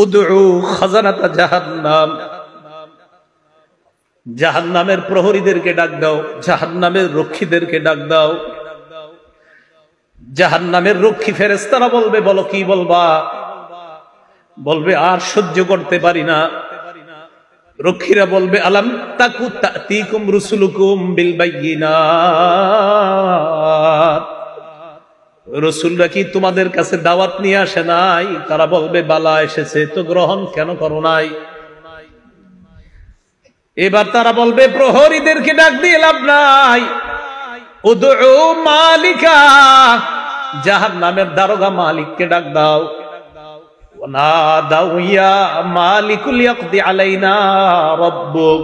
উদউ খাজানাতা জাহান্নাম, জাহান্নামের প্রহরীদেরকে ডাক দাও, জাহান্নামের রক্ষীদেরকে ডাক দাও। জাহান্নামের রক্ষী ফেরেশতারা বলবে, বলো কি বলবা? বলবে আর সহ্য করতে পারি না। রক্ষীরা বলবে, আলাম তাকু তাতিকুম রুসুলুকুম বিল বায়িনাত, রাসূলরা কি তোমাদের কাছে দাওয়াত নিয়ে আসে নাই? তারা বলবে, বালা এসেছে, তো গ্রহণ কেন করো নাই? এবার তারা বলবে, প্রহরীদেরকে ডাক দিয়ে লাভ নাই, উদউ মালিকা, জাহান্নামের দারোগা মালিককে ডাক দাও। ওয়ানাদাউ ইয়া মালিকুল ইয়াকদি আলাইনা রাব্বুক,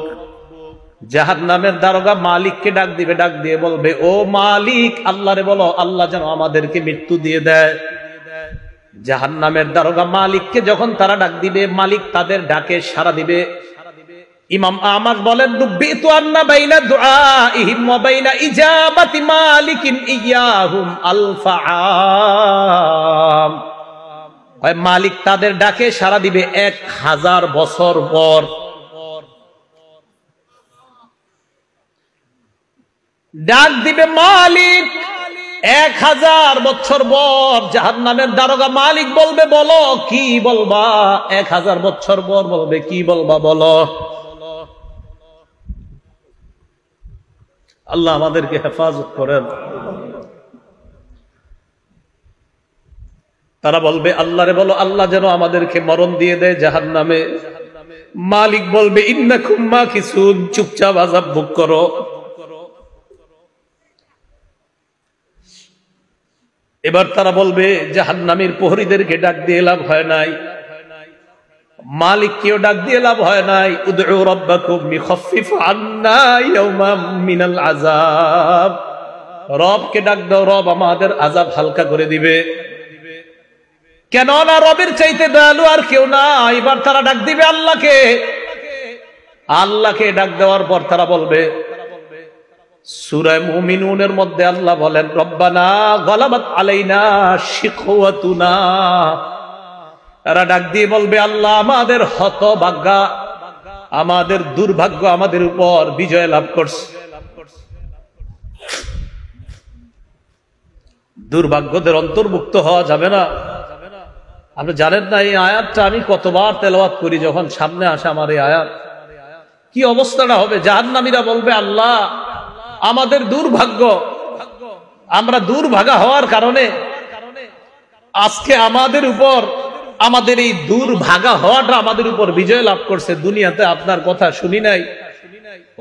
জাহান্নামের দারোগা মালিককে ডাক দিবে, ডাক দিয়ে বলবে, ও মালিক, আল্লাহরে বলো আল্লাহ যেন আমাদেরকে মৃত্যু দিয়ে দেয়। জাহান্নামের দারোগা মালিককে যখন তারা ডাক দিবে, মালিক তাদের ডাকে সাড়া দিবে। ইমাম আহমদ বলেন, দুব্বিতু আন্না বাইনা দুআইহিম ওয়া বাইনা ইজাবাতি মালিকিন ইয়াহুম আলফাআম, মালিক তাদের ডাকে সাড়া দিবে 1000 বছর পর। ডাক দিবে মালিক 1000 বছর পর। জাহান্নামের দারোগা মালিক বলবে, বলো কি বলবা? 1000 বছর পর বলবে, কি বলবা বলো। আল্লাহ আমাদেরকে হেফাজত করেন। তারা বলবে, আল্লাহরে বলো আল্লাহ যেন আমাদেরকে মরণ দিয়ে দেয় জাহান্নামে। মালিক বলবে, ইন্নাকুম মাকিসুন, চুপচাপ আযাব ভোগ করো। এবার তারা বলবে, জাহান্নামের প্রহরীদেরকে ডাক দিয়ে লাভ হয় নাই, মালিককেও ডাক দিয়ে লাভ হয় নাই। উদউ রাব্বাকুম ইখাফফিফ আন্না ইয়াওমান মিনাল আযাব, রবকে ডাক দাও, রব আমাদের আযাব হালকা করে দিবে। কেন না রবের চাইতে দয়ালু আর কেউ না। এবার তারা ডাক দিবে আল্লাহকে। আল্লাহকে ডাক দেওয়ার পর তারা বলবে, সূরা মুমিনুনের মধ্যে আল্লাহ বলেন, রব্বানা গালাবাত আলাইনা শিকওয়াতুনা, তারা ডাক দিয়ে বলবে, আল্লাহ আমাদের হতভাগ্য, আমাদের দুর্ভাগ্য আমাদের উপর বিজয় লাভ করছে। দুর্ভাগ্যদের অন্তর্ভুক্ত হওয়া যাবে না। আপনি জানেন না এই আয়াতটা আমি কতবার তেলাওয়াত করি, যখন সামনে আসে আমার এই আয়াত, কি অবস্থাটা হবে। জাহান্নামীরা বলবে, আল্লাহ আমাদের দুর্ভাগ্য, আমরা দুর্ভাগা হওয়ার কারণে আজকে আমাদের উপর, আমাদের এই দুর্ভাগা হওয়াটা আমাদের উপর বিজয় লাভ করছে। দুনিয়াতে আপনার কথা শুনি নাই।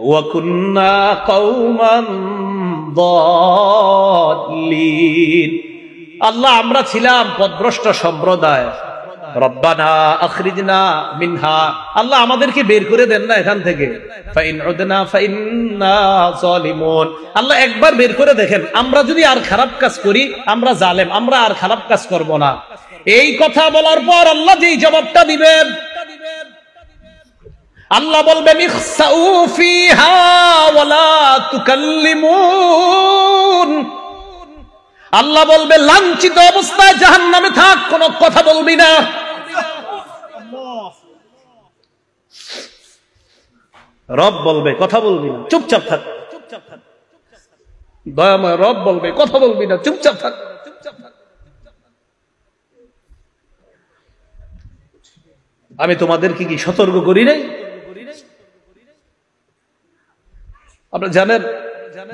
ওয়া কুন্না কওমান দাল্লিন, আল্লাহ আমরা ছিলাম পথভ্রষ্ট সম্প্রদায়। রব্বানা আখরিজনা মিনহা, আল্লাহ আমাদেরকে বের করে দেন না এখান থেকে। ফাইন উদনা ফাইন্না যালিমুন, আল্লাহ একবার বের করে দেখেন, আমরা যদি আর খারাপ কাজ করি, আমরা জালেম, আমরা আর খারাপ কাজ করব না। এই কথা বলার পর আল্লাহ যেই জবাবটা দিবেন, আল্লাহ বলবেন, ইখসাউ ফিহা ওয়ালা তুকাল্লিমুন, আল্লাহ বলবে লাঞ্ছিত অবস্থায় জাহান্নামে থাক, কোনো কথা বলবি না। রব বলবে, কথা বলবি না, চুপচাপ থাক। দয়াময় রব বলবে, কথা বলবি না, চুপচাপ থাক। আমি তোমাদেরকে কি সতর্ক করি নাই? আপনারা জানেন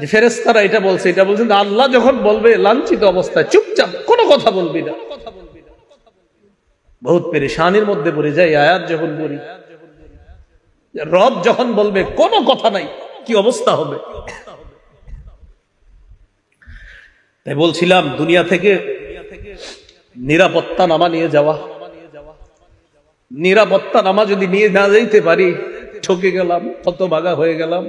যে ফেরেশতারা এটা বলছে, এটা বলছেন আল্লাহ যখন বলবে লাঞ্ছিত অবস্থায় চুপচাপ, কোনো কথা বলবি না। বহুত পেরেশানির মধ্যে পড়ে যায় আয়াত যখন পড়ি। রব যখন বলবে কোনো কথা নাই, কি অবস্থা হবে। তাই বলছিলাম, দুনিয়া থেকে নিরাপত্তা নামা নিয়ে যাওয়া, নিরাপত্তা নামা যদি নিয়ে না যাইতে পারি, ঠকে গেলাম, হতভাগা হয়ে গেলাম।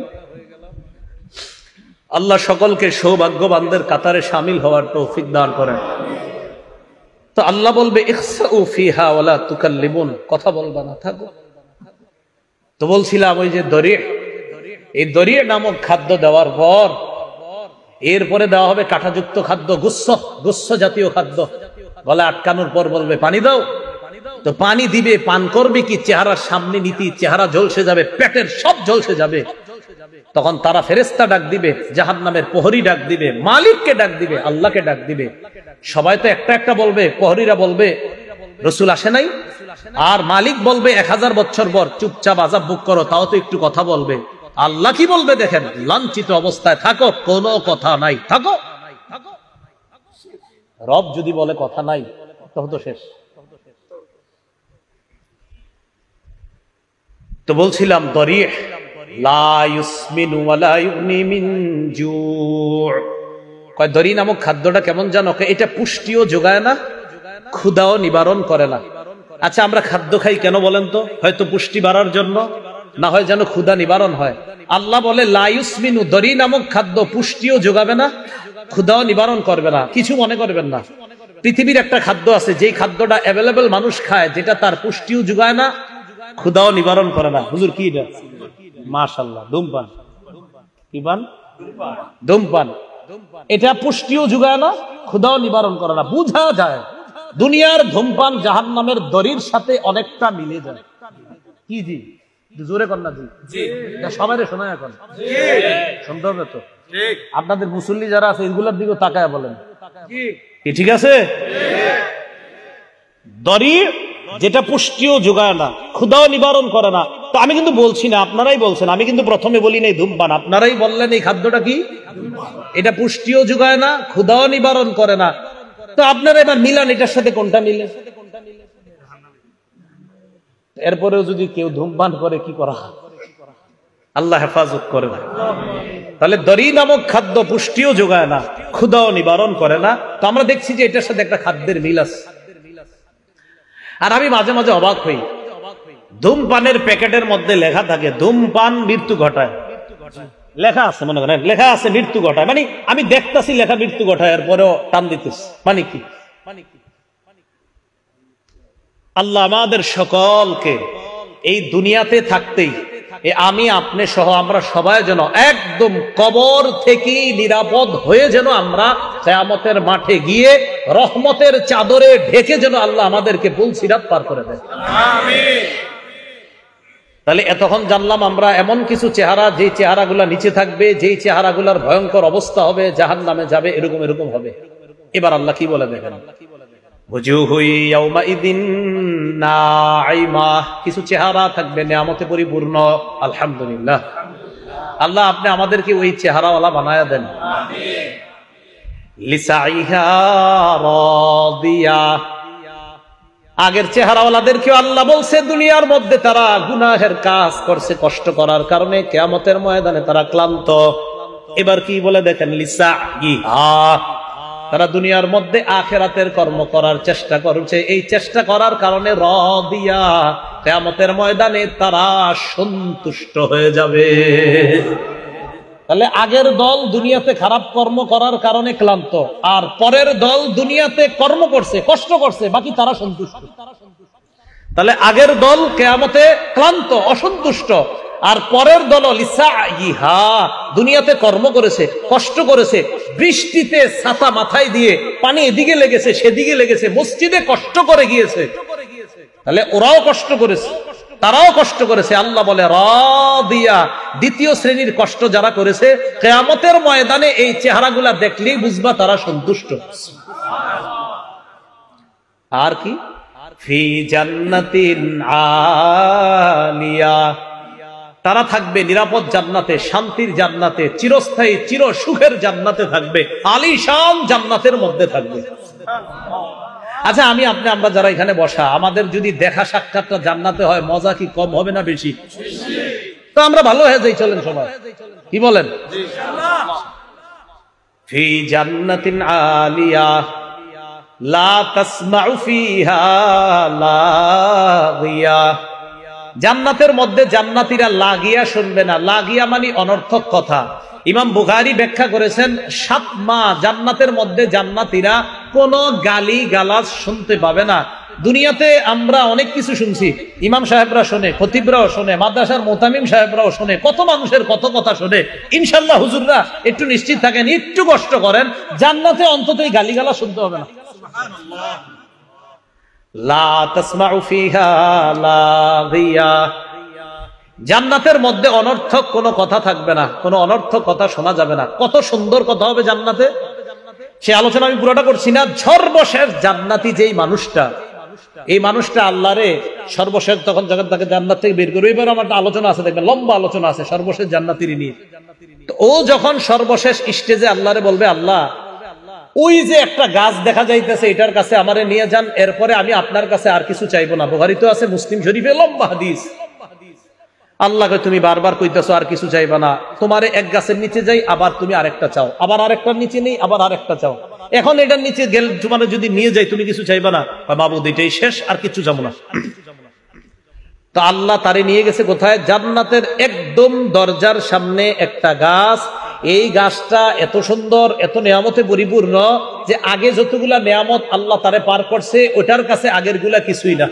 আল্লাহ সকলকে সৌভাগ্যবানদের কাতারে শামিল হওয়ার তৌফিক দান করেন। তো আল্লাহ বলবে, ইখসাউ ফিহা ওয়ালা তুকাল্লিমুন, কথা বলবা না, থাকো। তো বলছিলাম ওই যে দরিয়া, এই দরিয়া নামক খাদ্য দেওয়ার পর এরপরে দেওয়া হবে কাঁটাযুক্ত খাদ্য, গুচ্ছ জাতীয় খাদ্য। গলায় আটকানোর পর বলবে, পানি দাও, তো পানি দিবে, পান করবে কি? চেহারার সামনে নীতি, চেহারা ঝলসে যাবে, পেটের সব ঝলসে যাবে। তখন তারা ফেরেশতা ডাক দিবে, জাহান্নামের প্রহরী ডাক দিবে, মালিককে ডাক দিবে, আল্লাহকে ডাক দিবে। সবাই তো একটা একটা বলবে, প্রহরীরা বলবে রাসূল আসে নাই, আর মালিক বলবে 1000 বছর পর চুপচাপ আযাব ভোগ করো, তাও তো একটু কথা বলবে। আল্লাহ কি বলবে দেখেন, লাঞ্ছিত অবস্থায় থাকো, কোনো কথা নাই, থাকো। রব যদি বলে কথা নাই, তখন তো শেষ। তো বলছিলাম দরিহ লা ইউসমিনু ওয়া লা ইউগনি মিন জু'। কয় দরি নামক খাদ্যটা কেমন জানো? এটা পুষ্টিও যোগায় না, ক্ষুধাও নিবারণ করে না। আচ্ছা, আমরা খাদ্য খাই কেন বলেন তো? হয়তো পুষ্টি বাড়ার জন্য, না হয় যেন ক্ষুধা নিবারণ হয়। আল্লাহ বলে লা ইউসমিনু, দরি নামক খাদ্য পুষ্টিও যোগাবে না, ক্ষুধাও নিবারণ করবে না। কিছু মনে করবেন না, পৃথিবীর একটা খাদ্য আছে যেই খাদ্যটা অ্যাভেলেবল মানুষ খায়, যেটা তার পুষ্টিও যোগায় না, ক্ষুধাও নিবারণ করে না। হুজুর কি এটা? মাশাআল্লাহ, ধূমপান। কি পান? ধূমপান। এটা পুষ্টিও যোগায় না, ক্ষুধাও নিবারণ করে না। বুঝা যায় দুনিয়ার ধূমপান জাহান্নামের দড়ির সাথে অনেকটা মিলে যায়। কি জি? জোরে কর না জি। সবাই শোনা, এখন শুনতে হবে তো। আপনাদের মুসল্লি যারা আছে এগুলোর দিকে তাকায় বলেন কি ঠিক আছে? দড়ি যেটা পুষ্টিও যোগায় না, ক্ষুধাও নিবারণ করে না। তো আমি কিন্তু বলছি না, আপনারাই বলছেন, আমি কিন্তু প্রথমে বলি নাই ধূমপান, আপনারাই বললেন এই খাদ্যটা কি? এটা পুষ্টিও যোগায় না, ক্ষুধাও নিবারণ করে না। তো আপনারা এবার মিলান, এটার সাথে কোনটা মিলে? এরপরেও যদি কেউ ধূমপান করে কি করা? আল্লাহ হেফাজত করে না। তাহলে দড়ি নামক খাদ্য পুষ্টিও যোগায় না, ক্ষুধাও নিবারণ করে না। তো আমরা দেখছি যে এটার সাথে একটা খাদ্যের মিল আছে। আর আমি মাঝে মাঝে অবাক হই, ধূমপানের প্যাকেটের মধ্যে লেখা থাকে ধূমপান মৃত্যু ঘটায়। লেখা আছে, মনে করেন লেখা আছে মৃত্যু ঘটায়, মানে আমি দেখতেছি লেখা মৃত্যু ঘটায়, এরপরেও টান দিতেছি। মানে কি? আল্লাহ আমাদের সকলকে এই দুনিয়াতে থাকতেই, আমি আপনি সহ আমরা সবাই যেন একদম কবর থেকে নিরাপদ হয়ে যেন আমরা কিয়ামতের মাঠে গিয়ে রহমতের চাদরে ঢেকে যেন আল্লাহ আমাদেরকে পুলসিরাত পার করে দেয়। আমিন। তাহলে এতক্ষণ জানলাম আমরা এমন কিছু চেহারা, যেই চেহারাগুলা নিচে থাকবে, যেই চেহারাগুলার ভয়ঙ্কর অবস্থা হবে, জাহান্নামে যাবে, এরকম এরকম হবে। এবার আল্লাহ কি বলে দেখেন, কিছু চেহারা থাকবে নিয়ামতে পরিপূর্ণ। আলহামদুলিল্লাহ, আল্লাহ আপনি আমাদেরকে ওই চেহারাওয়ালা বানায়া দেন। লিসাইহা রাদিয়া। আগের চেহারাওয়ালাদেরকেও আল্লাহ বলছে দুনিয়ার মধ্যে তারা গুনাহের কাজ করছে, কষ্ট করার কারণে কিয়ামতের ময়দানে তারা ক্লান্ত। এবার কি বলে দেখেন, লিসাইহা, তারা দুনিয়ার মধ্যে আখিরাতের কর্ম করার চেষ্টা করছে, এই চেষ্টা করার কারণে রাদিয়া, কিয়ামতের ময়দানে তারা সন্তুষ্ট হয়ে যাবে। তাহলে আগের দল দুনিয়াতে খারাপ কর্ম করার কারণে ক্লান্ত, আর পরের দল দুনিয়াতে কর্ম করছে, কষ্ট করছে, বাকি তারা সন্তুষ্ট। তাহলে আগের দল কিয়ামতে ক্লান্ত, অসন্তুষ্ট, আর পরের দল লিসাইহা, দুনিয়াতে কর্ম করেছে, কষ্ট করেছে, বৃষ্টিতে ছাতা মাথায় দিয়ে পানি এদিকে লেগেছে সেদিকে লেগেছে, মসজিদে কষ্ট করে গিয়েছে। তাহলে ওরাও কষ্ট করেছে, তারাও কষ্ট করেছে। আল্লাহ বলে রাদিয়া, দ্বিতীয় শ্রেণীর কষ্ট যারা করেছে, কিয়ামতের ময়দানে এই চেহারাগুলা দেখলেই বুঝবা তারা সন্তুষ্ট। আর কি, ফি জান্নাতিন আলিয়া, তারা থাকবে নিরাপদ জান্নাতে, শান্তির জান্নাতে, চিরস্থায়ী চির সুখের জান্নাতে থাকবে, আলিশান জান্নাতের মধ্যে থাকবে। আচ্ছা, আমরা যারা এখানে বসা, আমাদের যদি দেখা সাক্ষাৎটা জান্নাতে হয়, মজা কি কম হবে না বেশি? তো আমরা ভালো হয়ে যাই, চলেন সবাই, কি বলেন? ফি জান্নাতিন আলিয়া লা তাসমাউ ফিহা লাগিয়া। জান্নাতের মধ্যে জান্নাতীরা লাগিয়া শুনবে না। লাগিয়া মানে অনর্থক কথা। ইমাম বুখারী ব্যাখ্যা করেছেন, 7 মাস জান্নাতের মধ্যে জান্নাতীরা কোনো গালি গালাজ শুনতে পাবে না। দুনিয়াতে আমরা অনেক কিছু শুনছি, ইমাম সাহেবরা শোনে, খতিবরাও শোনে, মাদ্রাসার মোতামিম সাহেবরাও শোনে, কত মানুষের কত কথা শোনে। ইনশাল্লাহ হুজুররা একটু নিশ্চিত থাকেন, একটু কষ্ট করেন, জান্নাতে অন্তত এই গালিগালাজ শুনতে হবে না। লা তাসমাউ ফিহা লাগিয়া, জান্নাতের মধ্যে অনর্থক কোনো কথা থাকবে না, কোনো অনর্থক কথা শোনা যাবে না। কত সুন্দর কথা হবে জান্নাতে, সে আলোচনা আমি পুরোটা করছি না। সর্বশেষ জান্নাতি যেই মানুষটা, এই মানুষটা আল্লাহরে সর্বশেষ তখন যখন তাকে জান্নাত থেকে বের করবে, এবার আমার একটা আলোচনা আছে, দেখবেন লম্বা আলোচনা আছে সর্বশেষ জান্নাতির নিয়ে। তো ও যখন সর্বশেষ স্টেজে আল্লাহরে বলবে, আল্লাহ ওই যে একটা গাছ দেখা যাইতেছে, এটার কাছে আমারে নিয়ে যান, এরপরে আমি আপনার কাছে আর কিছু চাইবো না। বুখারী তো আছে, মুসলিম শরীফে লম্বা হাদিস। আল্লাহকে তুমি বারবার কইতেছো আর কিছু চাইবা না, তোমারে এক গাছের নিচে যাই, আবার তুমি আরেকটা চাও, আবার আরেকটার নিচে নেই, আবার আরেকটা চাও, এখন এটার নিচে গেল তোমার যদি নিয়ে যাই তুমি কিছু চাইবা না? মাবুদ এটাই শেষ, আর কিছু যাবো না। তো আল্লাহ তারে নিয়ে গেছে কোথায়? জান্নাতের একদম দরজার সামনে একটা গাছ। এই গাছটা এত সুন্দর, এত নেয়ামতে পরিপূর্ণ যে আগে যতগুলা নেয়ামত আল্লাহ তারে পার করছে, ওটার কাছে আগের গুলা কিছুই না।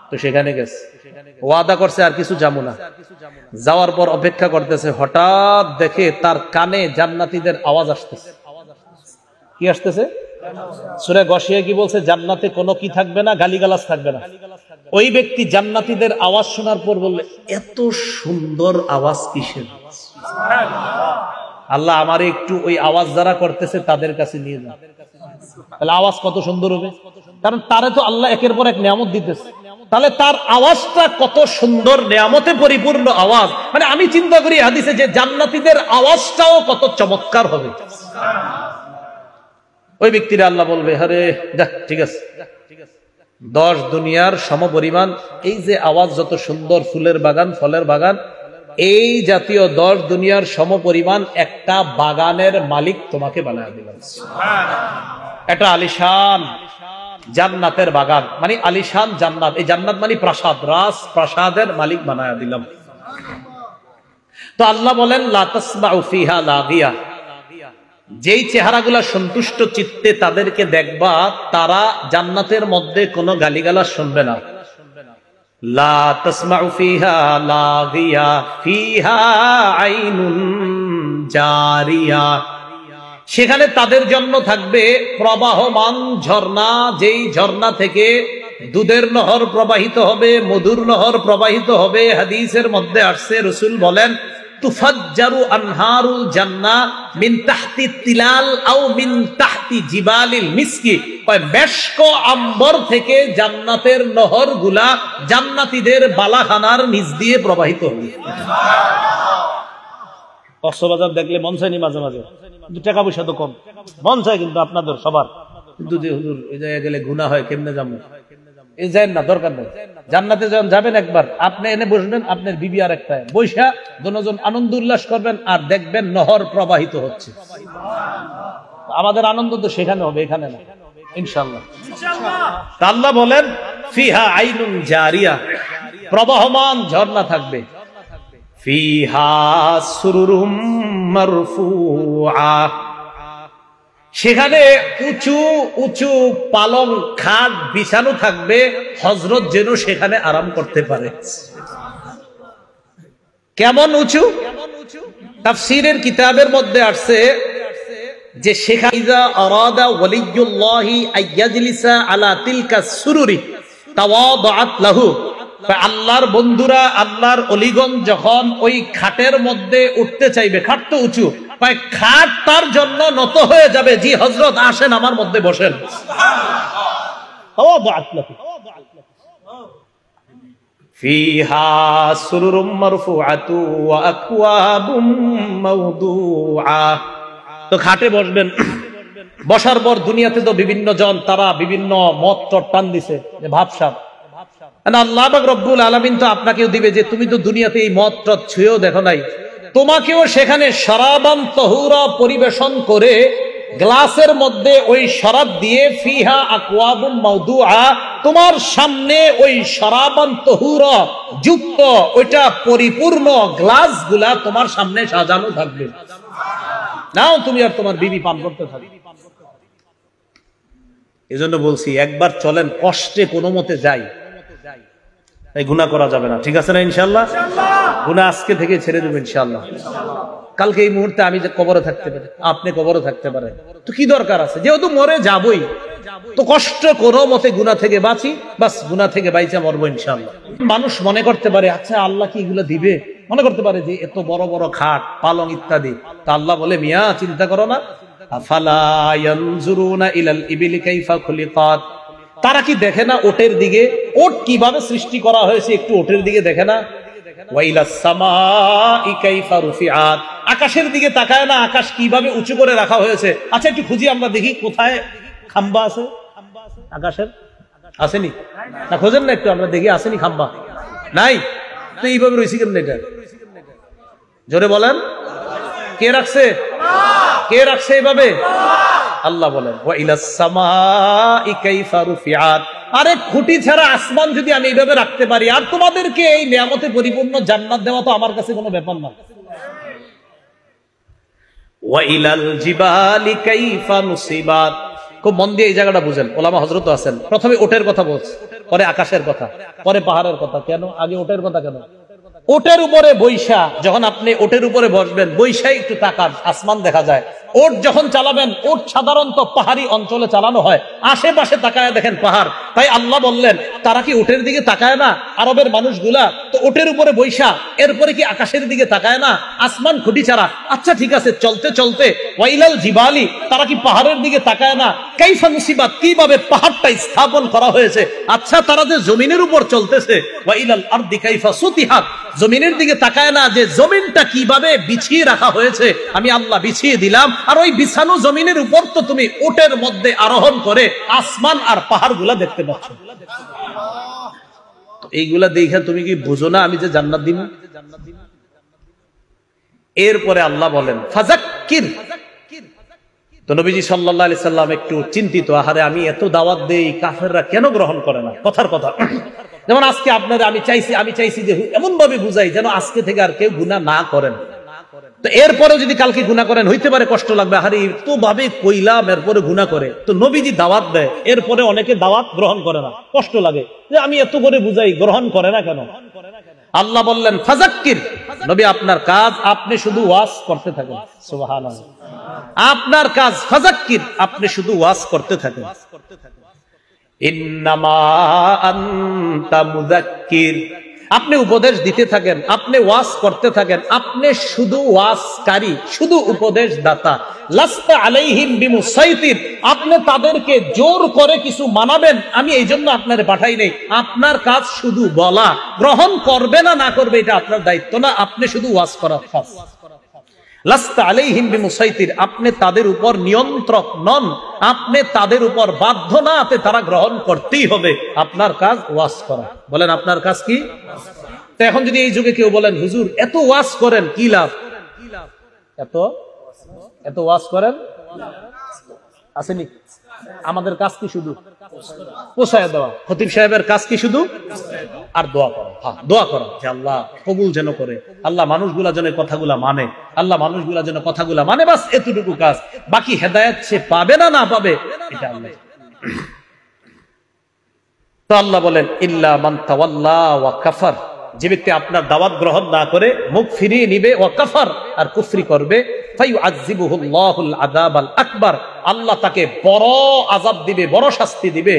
তো সেখানে গেছে, ওয়াদা করছে আর কিছু যাবো না। যাওয়ার পর অপেক্ষা করতেছে, হঠাৎ দেখে তার কানে জান্নাতীদের আওয়াজ আসতেছে। কি আসতেছে? সূরা গশিয়া কি বলছে? জান্নাতে কোনো কি থাকবে না, গালিগালাজ থাকবে না। ওই ব্যক্তি জান্নাতীদের আওয়াজ শোনার পর বললে, এত সুন্দর আওয়াজ কিসের? আল্লাহ আমারে একটু ওই আওয়াজ যারা করতেছে তাদের কাছে নিয়ে যান। তাহলে আওয়াজ কত সুন্দর হবে, কারণ তারে তো আল্লাহ একের পর এক নিয়ামত দিতেছে। তাহলে তার আওয়াজটা কত সুন্দর, নিয়ামতে পরিপূর্ণ আওয়াজ। মানে আমি চিন্তা করি হাদিসে যে জান্নাতীদের আওয়াজটাও কত চমৎকার হবে। ওই ব্যক্তিরা আল্লাহ বলবে, আরে যাক ঠিক আছে, 10 দুনিয়ার সমপরিমাণ এই যে আওয়াজ, যত সুন্দর ফুলের বাগান, ফলের বাগান, এই জাতীয় 10 দুনিয়ার সমপরিমাণ একটা বাগানের মালিক তোমাকে বানায় দিলাম। এটা আলিশান জান্নাতের বাগান, মানে আলিশান জান্নাত। এই জান্নাত মানে প্রাসাদ, রাজ প্রাসাদের মালিক বানায় দিলাম। তো আল্লাহ বলেন, লা তাসমাউ ফিহা লাগিয়া, যেই চেহারাগুলা সন্তুষ্ট চিত্তে তাদেরকে দেখবা, তারা জান্নাতের মধ্যে কোনো গালিগালাজ শুনবে না। লা তাসমাউ ফিহা লাগিয়া ফিহা আইনুন জারিয়া, সেখানে তাদের জন্য থাকবে প্রবাহমান ঝর্ণা, যেই ঝর্ণা থেকে দুধের নহর প্রবাহিত হবে, মধুর নহর প্রবাহিত হবে। হাদিসের মধ্যে আসছে, রাসূল বলেন, তুফাজ্জারু আনহারুল জান্নাহ মিন তাহতি তিলাল আও মিন তাহতি জিবালিল মিসকি, মেশক আম্বর থেকে জান্নাতের নহরগুলা জান্নাতীদের বালাখানার নিচ দিয়ে প্রবাহিত হবে। কক্সবাজার দেখলে মন চায়নি মাঝে মাঝে, টাকা পয়সা তো কম, মন চায় কিন্তু আপনাদের সবার, কিন্তু যে হুজুর ওই জায়গায় গেলে গুনাহ হয়, কেমনে যাবো? এই যায় না, দরকার নেই। জান্নাতে যখন যাবেন একবার, আপনি এনে বসবেন, আপনার বিবি আর একটা বৈশা, দুজন আনন্দ উল্লাস করবেন, আর দেখবেন নহর প্রবাহিত হচ্ছে। আমাদের আনন্দ তো সেখানে হবে, এখানে না, ইনশাআল্লাহ। আল্লাহ বলেন, ফিহা আইনুন জারিয়া, প্রবাহমান ঝর্ণা থাকবে। ফিহা সুরুরুম মারফুআ, সেখানে উঁচু উঁচু পালং খাট বিছানো থাকবে, হযরত যেন সেখানে আরাম করতে পারে। কেমন উঁচু? তাফসীরের কিতাবের মধ্যে আসছে যে সেখানে ইযা আরাদা ওয়ালিয়ুল্লাহি আইয়াজলিসা আলা তিলকা সুরুরি তাওয়াদাআত লাহু, আল্লাহর বন্ধুরা, আল্লাহর অলিগণ যখন ওই খাটের মধ্যে উঠতে চাইবে, খাট তো উঁচু, খাট তার জন্য নত হয়ে যাবে, জি হযরত আসেন আমার মধ্যে বসেন। ফিহা সুরুরুম মারফুআতু ওয়া আকওয়াবুম মাওদুআ, তো খাটে বসবেন। বসার পর দুনিয়াতে তো বিভিন্ন জন, তারা বিভিন্ন মত টান দিছে, ভাবসাব। আল্লাহ পাক রব্বুল আলামিন তো আপনাকেও দিবে যে তুমি তো দুনিয়াতে এই মদ টদ ছুঁয়েও দেখো নাই, তোমাকেও সেখানে শরাবান তাহুরা পরিবেশন করে গ্লাসের মধ্যে ওই শরাব দিয়ে, ফিহা আকওয়াবুম মাওদুআ, তোমার সামনে ওই শরাবান তাহুরা যুক্ত ওইটা পরিপূর্ণ গ্লাসগুলা তোমার সামনে সাজানো থাকবে। নাও তুমি আর তোমার বিবি পান করতে থাকবে। এজন্য বলছি, একবার চলেন, কষ্টে কোনো মতে যাই, এই গুনাহ করা যাবে না, ঠিক আছে না? ইনশাআল্লাহ গুনাহ আজকে থেকে ছেড়ে দেব ইনশাআল্লাহ। কালকে এই মুহূর্তে আমি যে কবরে থাকতে পারি, আপনি কবরে থাকতে পারেন, তো কি দরকার আছে? যেহেতু মরে যাবই, তো কষ্ট কোনো মতে গুনাহ থেকে বাঁচি, বাস গুনাহ থেকে বাইচা মরবো ইনশাআল্লাহ। মানুষ মনে করতে পারে আচ্ছা আল্লাহ কি এগুলো দিবে, মনে করতে পারে যে এত বড় বড় খাট পালং ইত্যাদি, তা আল্লাহ বলে মিয়া চিন্তা করো না, আফালা ইয়ানজুরুনা ইলাল ইবিলি কাইফা খুলিকাত, তারা কি দেখে না ওটের দিকে, ওট কিভাবে সৃষ্টি করা হয়েছে, একটু ওটের দিকে দেখে না? ওয়াইলাস সামাই কাইফা রুফিআত, আকাশের দিকে তাকায় না, আকাশ কিভাবে উঁচু করে রাখা হয়েছে। আচ্ছা একটু খুঁজি আমরা দেখি কোথায় খাম্বা আছে আকাশের, আসেনি না? খোঁজেন না একটু, আমরা দেখি আসেনি খাম্বা, নাই তো এইভাবে রয়েছে কেন? এটা জোরে বলেন, কে রাখছে? কে রাখছে এইভাবে? আল্লাহ বলেন ওয়াইলাস সামাই কাইফা রুফিআত, আরে খুঁটি ছাড়া আসমান যদি আমি এইভাবে রাখতে পারি, আর তোমাদেরকে এই নিয়ামতে পরিপূর্ণ জান্নাত দেওয়া তো আমার কাছে কোনো ব্যাপার না। ওয়াইলাল জিবালি কাইফা নুসিবাত, খুব মন দিয়ে এই জায়গাটা বুঝেন, ওলামা হযরত আছেন। প্রথমে ওটের কথা বলছে, পরে আকাশের কথা, পরে পাহাড়ের কথা। কেন আগে ওটের কথা কেন? ওটের উপরে বৈশা, যখন আপনি ওটের উপরে বসবেন, বৈশাই একটু তাকান, আসমান দেখা যায়। ওট যখন চালাবেন, ওট সাধারণত পাহাড়ি অঞ্চলে চালানো হয়, আশেপাশে তাকায় দেখেন পাহাড়। তাই আল্লাহ বললেন তারা কি ওটের দিকে তাকায় না? আরবের মানুষগুলা তো ওটের উপরে বৈশা, এরপরে কি আকাশের দিকে তাকায় না? আসমান খুঁটি ছাড়া। আচ্ছা ঠিক আছে, চলতে চলতে ওয়াইলাল জিবালি, তারা কি পাহাড়ের দিকে তাকায় না? কাইফা নুসিবাত, কিভাবে পাহাড়টা স্থাপন করা হয়েছে। আচ্ছা তারা যে জমিনের উপর চলতেছে, ওয়াইলাল আরদি কাইফা সুতিহাত, জমিনের দিকে তাকায় না যে জমিনটা কিভাবে বিছিয়ে রাখা হয়েছে, আমি আল্লাহ বিছিয়ে দিলাম। আর ওই বিছানো জমিনের উপর তো তুমি ওটের মধ্যে আরোহণ করে আসমান আর পাহাড় গুলা দেখতে পাচ্ছ। এইগুলা দেখে তুমি কি বুঝো না আমি যে জান্নাত দিব? এরপরে আল্লাহ বলেন ফাযাক্কির, তো নবীজি সাল্লাল্লাহু আলাইহি সাল্লাম একটু চিন্তিত, আহারে আমি এত দাওয়াত দেই, কাফেররা কেন গ্রহণ করে না? কথার কথা, যেমন আজকে আপনারা আমি চাইছি যে এমন ভাবে বুঝাই যেন আজকে থেকে আর কেউ গুনাহ না করেন। তো এরপরে যদি কালকে গুনাহ করেন হইতে পারে কষ্ট লাগবে, আরে তো ভাবে কইলাম এরপরে গুনাহ করে। তো নবীজি দাওয়াত দেয়, এরপরে অনেকে দাওয়াত গ্রহণ করে না, কষ্ট লাগে যে আমি এত করে বুঝাই, গ্রহণ করে না কেন? আল্লাহ বললেন ফাযাক্কির, নবী আপনার কাজ আপনি শুধু ওয়াজ করতে থাকেন। সুবহানাল্লাহ, আপনার কাজ ফাযাক্কির, আপনি শুধু ওয়াজ করতে থাকেন। ইন্নামা আনতা মুযাক্কির, আপনি উপদেশ দিতে থাকেন, আপনি ওয়াজ করতে থাকেন, আপনি শুধু ওয়াজকারী, শুধু উপদেশ দাতা। লাস্তা আলাইহিম বিমুসাইতির, আপনি তাদেরকে জোর করে কিছু মানাবেন আমি এই জন্য আপনারে পাঠাই নাই। আপনার কাজ শুধু বলা, গ্রহণ করবে না না করবে এটা আপনার দায়িত্ব না, আপনি শুধু ওয়াজ করার কাজ। লাস্তা আলাইহিম বিমুসাইতির, আপনি তাদের উপর নিয়ন্ত্রক নন, আপনি তাদের উপর বাধ্য না, তারা গ্রহণ করতেই হবে। আপনার কাজ ওয়াজ করা। বলেন আপনার কাজ কি? তো এখন যদি এই যুগে কেউ বলেন হুজুর এত ওয়াজ করেন কি লাভ, এত ওয়াজ করেন আসেনি, আমাদের কাজ কি শুধু পোষায় দেওয়া? খতিব সাহেবের কাজ কি শুধু? আর দোয়া করা, দোয়া করা যে আল্লাহ কবুল যেন করে, আল্লাহ মানুষগুলা যেন কথাগুলা মানে, আল্লাহ মানুষগুলা যেন কথাগুলা মানে, বাস এতটুকু কাজ। বাকি হেদায়েত সে পাবে না না পাবে এটা আল্লাহ। তো আল্লাহ বলেন ইল্লা মান তাওয়াল্লা ওয়া কাফার, যে ব্যক্তি আপনার দাওয়াত গ্রহণ না করে মুখ ফিরিয়ে নিবে, ওয়া কাফার আর কুফরি করবে, ফায়ুআযিবুহুল্লাহুল আযাবাল আকবার, আল্লাহ তাকে বড় আযাব দিবে, বড় শাস্তি দিবে।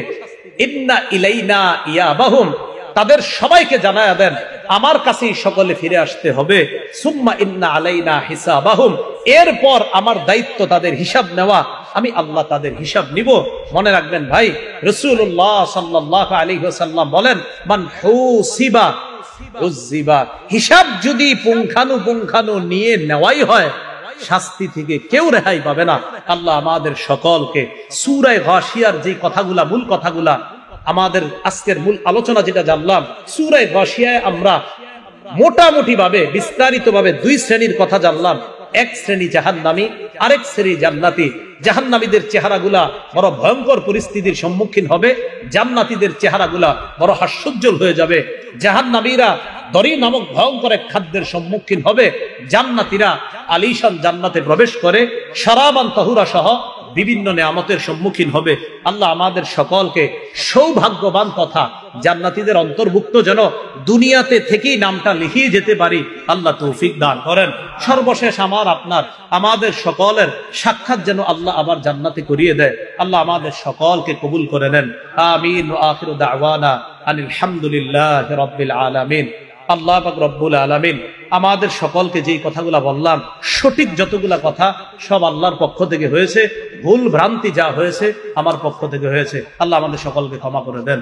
ইন্না ইলাইনা ইয়াবাহুম, তাদের সবাইকে জানায়া দেন আমার কাছেই সকলে ফিরে আসতে হবে। সুম্মা ইন্না আলাইনা হিসাবাহুম, এরপর আমার দায়িত্ব তাদের হিসাব নেওয়া, আমি আল্লাহ তাদের হিসাব নিব। মনে রাখবেন ভাই, রাসূলুল্লাহ সাল্লাল্লাহু আলাইহি ওয়াসাল্লাম বলেন মান হুসিবা উযিবা, হিসাব যদি পুঙ্খানু নিয়ে নেওয়াই হয় শাস্তি থেকে কেউ রেহাই পাবে না। আল্লাহ আমাদের সকলকে সূরা গাশিয়ার যে কথাগুলা, মূল কথাগুলা, আমাদের আজকের মূল আলোচনা যেটা জানলাম, সূরা গাশিয়ায় আমরা মোটামুটি ভাবে বিস্তারিত ভাবে দুই শ্রেণীর কথা জানলাম। এক শ্রেণী জাহান্নামী, আরেক শ্রেণী জান্নাতি। জাহান্নামীদের চেহারাগুলা বড় ভয়ঙ্কর পরিস্থিতির সম্মুখীন হবে, জান্নাতীদের চেহারাগুলা বড় হাস্যোজ্জ্বল হয়ে যাবে। জাহান্নামীরা দরি নামক ভয়ঙ্কর এক খাদ্যের সম্মুখীন হবে, জান্নাতীরা আলিশান জান্নাতে প্রবেশ করে শারাবান তাহুরা সহ বিভিন্ন নিয়ামতের সম্মুখীন হবে। আল্লাহ আমাদের সকলকে সৌভাগ্যবান তথা জান্নাতীদের অন্তর্ভুক্ত যেন দুনিয়াতে থেকেই নামটা লিখিয়ে যেতে পারি, আল্লাহ তৌফিক দান করেন। সর্বশেষ আমাদের সকলের সাক্ষাৎ যেন আল্লাহ আবার জান্নাতে করিয়ে দেয়। আল্লাহ আমাদের সকলকে কবুল করে নেন। আমিন। ওয়া আখিরু দাওয়ানা আনিল হামদুলিল্লাহি রাব্বিল আলামিন। আল্লাহ পাক রব্বুল আলামিন আমাদের সকলকে যেই কথাগুলা বললাম, সঠিক যতগুলা কথা সব আল্লাহর পক্ষ থেকে হয়েছে, ভুল ভ্রান্তি যা হয়েছে আমার পক্ষ থেকে হয়েছে। আল্লাহ আমাদের সকলকে ক্ষমা করে দেন।